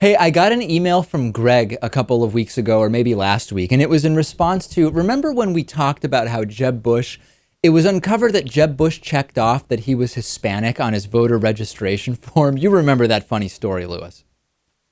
Hey, I got an email from Greg a couple of weeks ago, or maybe last week, and it was in response to, remember when we talked about how Jeb Bush, it was uncovered that Jeb Bush checked off that he was Hispanic on his voter registration form. You remember that funny story, Lewis.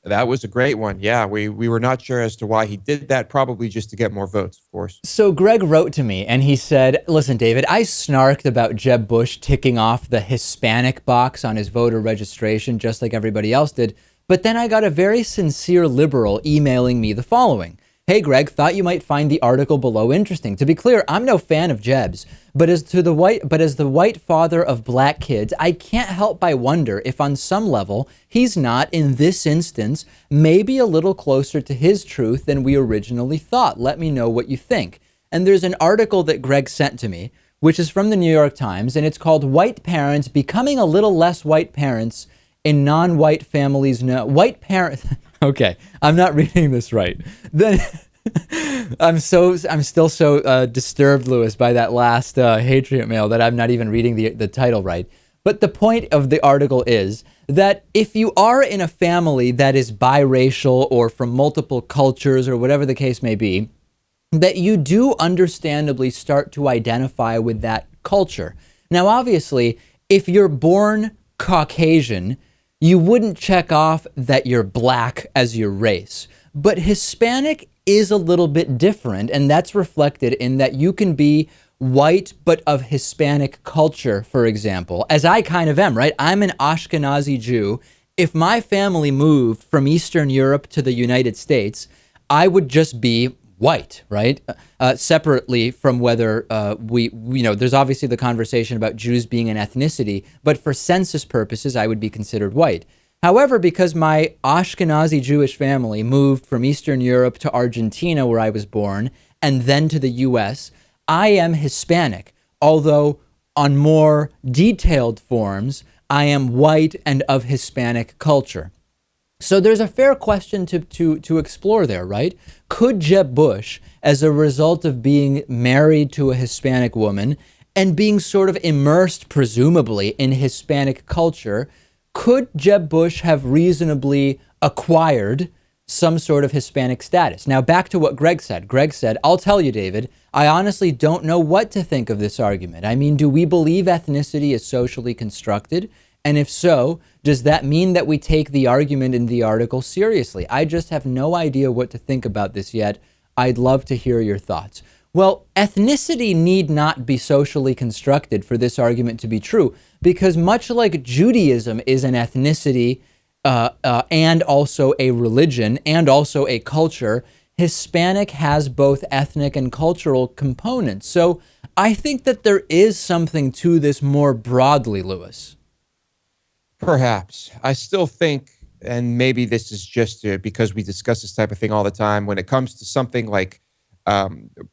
That was a great one. Yeah, we were not sure as to why he did that, probably just to get more votes, of course. So Greg wrote to me and he said, listen, David, I snarked about Jeb Bush ticking off the Hispanic box on his voter registration, just like everybody else did. But then I got a very sincere liberal emailing me the following. Hey, Greg, thought you might find the article below interesting. To be clear, I'm no fan of Jeb's, as the white father of black kids, I can't help but wonder if on some level he's not, in this instance, maybe a little closer to his truth than we originally thought. Let me know what you think. And there's an article that Greg sent to me, which is from the New York Times, and it's called White Parents Becoming a Little Less White Parents in Non-White Families. No, white parents. Okay, I'm not reading this right. Then I'm still so disturbed, Lewis, by that last Hatriot mail that I'm not even reading the title right. But the point of the article is that if you are in a family that is biracial or from multiple cultures or whatever the case may be, that you do understandably start to identify with that culture. Now, obviously, if you're born Caucasian, you wouldn't check off that you're black as your race. But Hispanic is a little bit different, and that's reflected in that you can be white but of Hispanic culture, for example, as I kind of am, right? I'm an Ashkenazi Jew. If my family moved from Eastern Europe to the United States, I would just be white, right? Separately from whether there's obviously the conversation about Jews being an ethnicity, but for census purposes, I would be considered white. However, because my Ashkenazi Jewish family moved from Eastern Europe to Argentina, where I was born, and then to the US, I am Hispanic, although on more detailed forms, I am white and of Hispanic culture. So there's a fair question to explore there, right? Could Jeb Bush, as a result of being married to a Hispanic woman and being sort of immersed, presumably, in Hispanic culture, could Jeb Bush have reasonably acquired some sort of Hispanic status? Now, back to what Greg said. Greg said, I'll tell you, David, I honestly don't know what to think of this argument. I mean, do we believe ethnicity is socially constructed? And if so, does that mean that we take the argument in the article seriously? I just have no idea what to think about this yet. I'd love to hear your thoughts. Well, ethnicity need not be socially constructed for this argument to be true, because much like Judaism is an ethnicity and also a religion and also a culture, Hispanic has both ethnic and cultural components. So I think that there is something to this more broadly, Lewis. Perhaps. I still think, and maybe this is just because we discuss this type of thing all the time, when it comes to something like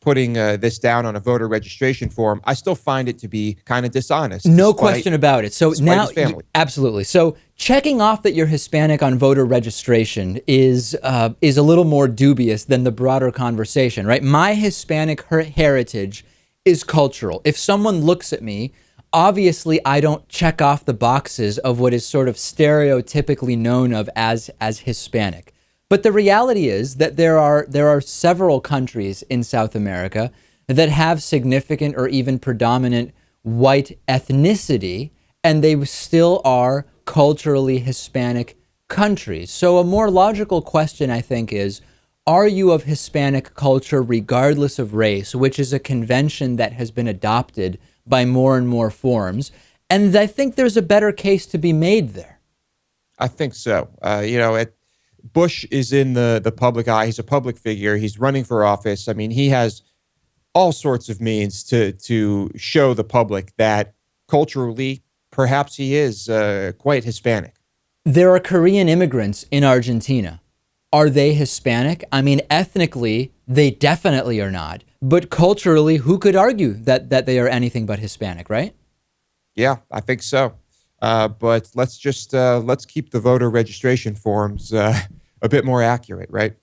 putting this down on a voter registration form, I still find it to be kind of dishonest. No question about it. So now, absolutely. So checking off that you're Hispanic on voter registration is a little more dubious than the broader conversation, right? My Hispanic heritage is cultural. If someone looks at me, obviously I don't check off the boxes of what is sort of stereotypically known of as Hispanic. But the reality is that there are several countries in South America that have significant or even predominant white ethnicity, and they still are culturally Hispanic countries. So a more logical question, I think, is, are you of Hispanic culture regardless of race, which is a convention that has been adopted by more and more forms? And I think there's a better case to be made there. I think so. Bush is in the public eye. He's a public figure. He's running for office. I mean, he has all sorts of means to show the public that culturally, perhaps he is quite Hispanic. There are Korean immigrants in Argentina. Are they Hispanic? I mean, ethnically, they definitely are not. But culturally, who could argue that they are anything but Hispanic, right? Yeah, I think so. But let's keep the voter registration forms a bit more accurate, right?